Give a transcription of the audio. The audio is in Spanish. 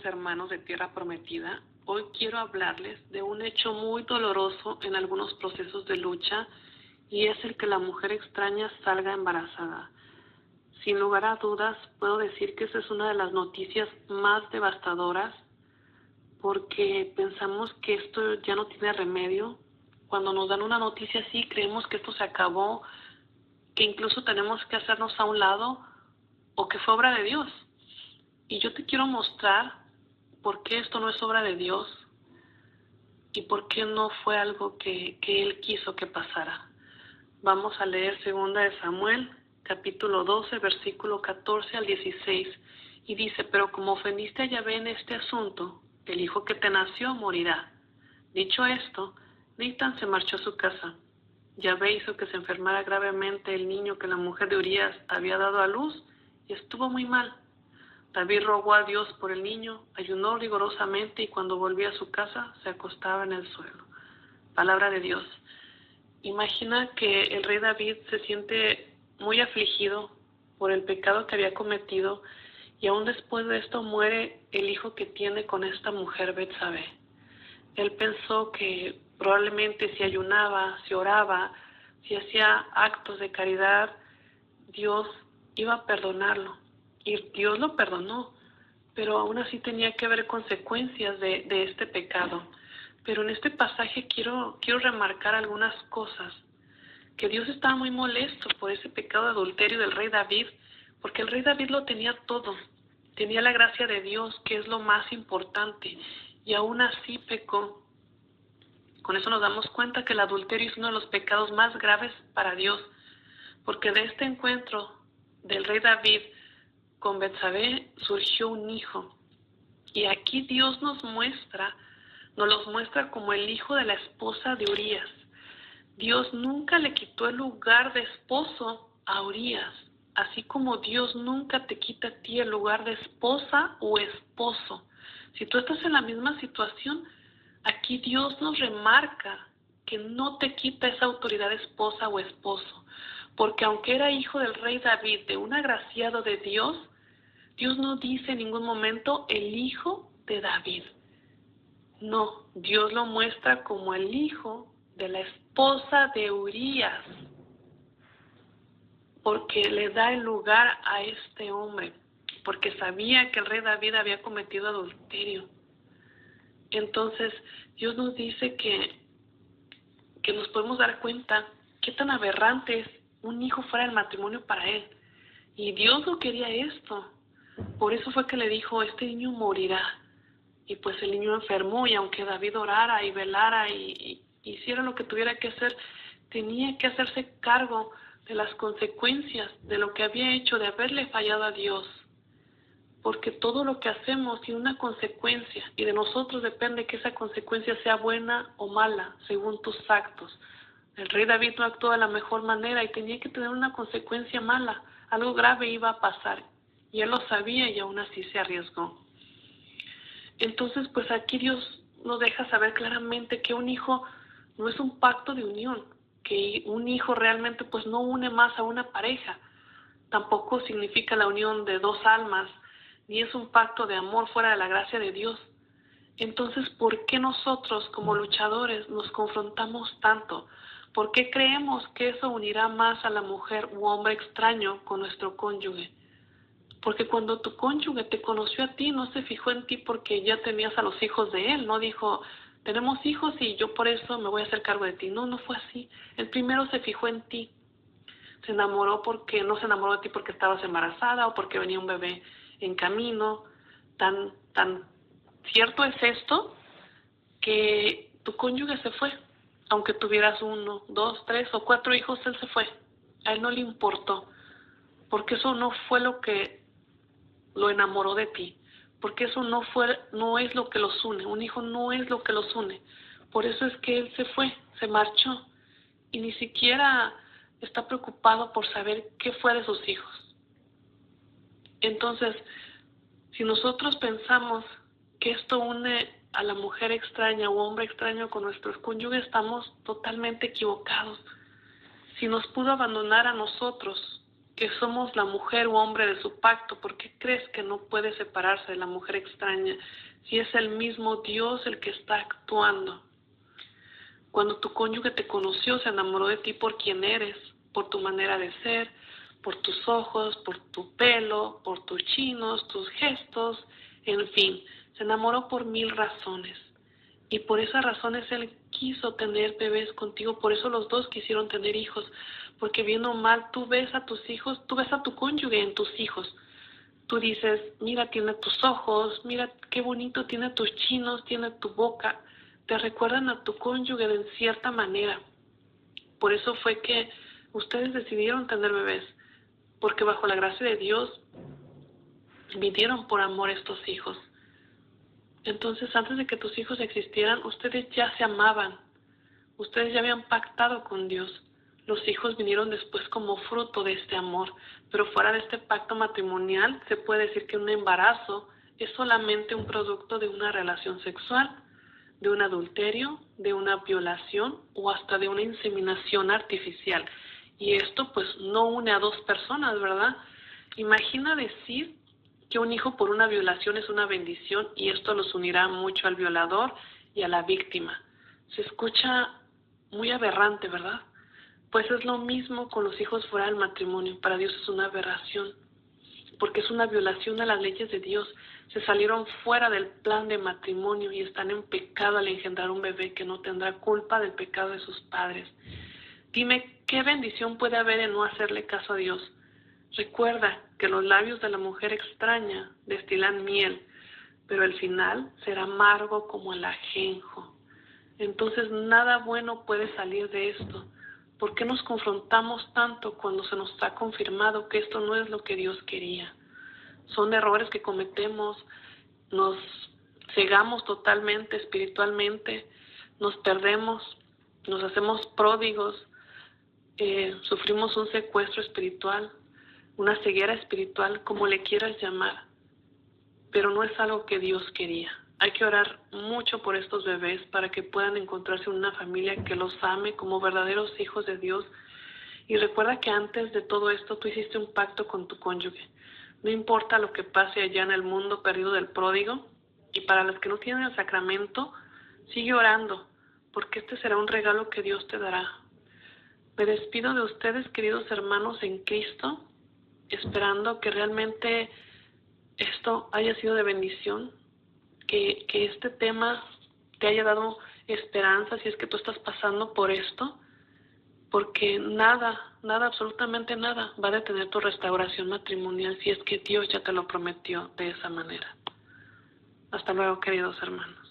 hermanos de Tierra Prometida. Hoy quiero hablarles de un hecho muy doloroso en algunos procesos de lucha, y es el que la mujer extraña salga embarazada. Sin lugar a dudas, puedo decir que esa es una de las noticias más devastadoras, porque pensamos que esto ya no tiene remedio. Cuando nos dan una noticia así, creemos que esto se acabó, que incluso tenemos que hacernos a un lado o que fue obra de Dios. Y yo te quiero mostrar por qué esto no es obra de Dios y por qué no fue algo que Él quiso que pasara. Vamos a leer 2 de Samuel, capítulo 12, versículo 14 al 16. Y dice: pero como ofendiste a Yahvé en este asunto, el hijo que te nació morirá. Dicho esto, Natán se marchó a su casa. Yahvé hizo que se enfermara gravemente el niño que la mujer de Urías había dado a luz y estuvo muy mal. David rogó a Dios por el niño, ayunó rigurosamente y cuando volvió a su casa se acostaba en el suelo. Palabra de Dios. Imagina que el rey David se siente muy afligido por el pecado que había cometido, y aún después de esto muere el hijo que tiene con esta mujer Betsabé. Él pensó que probablemente si ayunaba, si oraba, si hacía actos de caridad, Dios iba a perdonarlo. Y Dios lo perdonó, pero aún así tenía que haber consecuencias de este pecado. Pero en este pasaje quiero remarcar algunas cosas. Que Dios estaba muy molesto por ese pecado de adulterio del rey David, porque el rey David lo tenía todo. Tenía la gracia de Dios, que es lo más importante, y aún así pecó. Con eso nos damos cuenta que el adulterio es uno de los pecados más graves para Dios, porque de este encuentro del rey David con Betsabé surgió un hijo. Y aquí Dios nos los muestra como el hijo de la esposa de Urías. Dios nunca le quitó el lugar de esposo a Urías, así como Dios nunca te quita a ti el lugar de esposa o esposo. Si tú estás en la misma situación, aquí Dios nos remarca que no te quita esa autoridad de esposa o esposo, porque aunque era hijo del rey David, de un agraciado de Dios, Dios no dice en ningún momento el hijo de David. No, Dios lo muestra como el hijo de la esposa de Urías, porque le da el lugar a este hombre, porque sabía que el rey David había cometido adulterio. Entonces, Dios nos dice que nos podemos dar cuenta qué tan aberrante es un hijo fuera del matrimonio para él. Y Dios no quería esto. Por eso fue que le dijo: este niño morirá. Y pues el niño enfermó, y aunque David orara y velara y hiciera lo que tuviera que hacer, tenía que hacerse cargo de las consecuencias de lo que había hecho, de haberle fallado a Dios. Porque todo lo que hacemos tiene una consecuencia, y de nosotros depende que esa consecuencia sea buena o mala, según tus actos. El rey David no actuó de la mejor manera y tenía que tener una consecuencia mala. Algo grave iba a pasar, y él lo sabía, y aún así se arriesgó. Entonces, pues aquí Dios nos deja saber claramente que un hijo no es un pacto de unión, que un hijo realmente pues no une más a una pareja, tampoco significa la unión de dos almas, ni es un pacto de amor fuera de la gracia de Dios. Entonces, ¿por qué nosotros como luchadores nos confrontamos tanto? ¿Por qué creemos que eso unirá más a la mujer u hombre extraño con nuestro cónyuge? Porque cuando tu cónyuge te conoció a ti, no se fijó en ti porque ya tenías a los hijos de él, no dijo: tenemos hijos y yo por eso me voy a hacer cargo de ti. No, no fue así. El primero se fijó en ti. Se enamoró porque no se enamoró de ti porque estabas embarazada o porque venía un bebé en camino. Tan cierto es esto que tu cónyuge se fue. Aunque tuvieras 1, 2, 3 o 4 hijos, él se fue. A él no le importó, porque eso no fue lo que lo enamoró de ti, porque eso no es lo que los une. Un hijo no es lo que los une. Por eso es que él se fue, se marchó, y ni siquiera está preocupado por saber qué fue de sus hijos. Entonces, si nosotros pensamos que esto une a la mujer extraña o hombre extraño con nuestros cónyuges, estamos totalmente equivocados. Si nos pudo abandonar a nosotros que somos la mujer u hombre de su pacto, ¿por qué crees que no puede separarse de la mujer extraña si es el mismo Dios el que está actuando? Cuando tu cónyuge te conoció, se enamoró de ti por quien eres, por tu manera de ser, por tus ojos, por tu pelo, por tus chinos, tus gestos, en fin, se enamoró por 1000 razones. Y por esas razones él quiso tener bebés contigo, por eso los dos quisieron tener hijos, porque bien o mal tú ves a tus hijos, tú ves a tu cónyuge en tus hijos. Tú dices, mira, tiene tus ojos, mira qué bonito tiene tus chinos, tiene tu boca. Te recuerdan a tu cónyuge de cierta manera. Por eso fue que ustedes decidieron tener bebés, porque bajo la gracia de Dios vinieron por amor estos hijos. Entonces, antes de que tus hijos existieran, ustedes ya se amaban, ustedes ya habían pactado con Dios. Los hijos vinieron después como fruto de este amor, pero fuera de este pacto matrimonial, se puede decir que un embarazo es solamente un producto de una relación sexual, de un adulterio, de una violación o hasta de una inseminación artificial. Y esto pues no une a dos personas, ¿verdad? Imagina decir que un hijo por una violación es una bendición y esto los unirá mucho al violador y a la víctima. Se escucha muy aberrante, ¿verdad? Pues es lo mismo con los hijos fuera del matrimonio. Para Dios es una aberración, porque es una violación a las leyes de Dios. Se salieron fuera del plan de matrimonio y están en pecado al engendrar un bebé que no tendrá culpa del pecado de sus padres. Dime, ¿qué bendición puede haber en no hacerle caso a Dios? Recuerda que los labios de la mujer extraña destilan miel, pero el final será amargo como el ajenjo. Entonces nada bueno puede salir de esto. ¿Por qué nos confrontamos tanto cuando se nos ha confirmado que esto no es lo que Dios quería? Son errores que cometemos, nos cegamos totalmente espiritualmente, nos perdemos, nos hacemos pródigos, sufrimos un secuestro espiritual, una ceguera espiritual, como le quieras llamar, pero no es algo que Dios quería. Hay que orar mucho por estos bebés para que puedan encontrarse en una familia que los ame como verdaderos hijos de Dios. Y recuerda que antes de todo esto tú hiciste un pacto con tu cónyuge. No importa lo que pase allá en el mundo perdido del pródigo. Y para los que no tienen el sacramento, sigue orando, porque este será un regalo que Dios te dará. Me despido de ustedes, queridos hermanos en Cristo, esperando que realmente esto haya sido de bendición, que este tema te haya dado esperanza si es que tú estás pasando por esto, porque nada, absolutamente nada va a detener tu restauración matrimonial si es que Dios ya te lo prometió de esa manera. Hasta luego, queridos hermanos.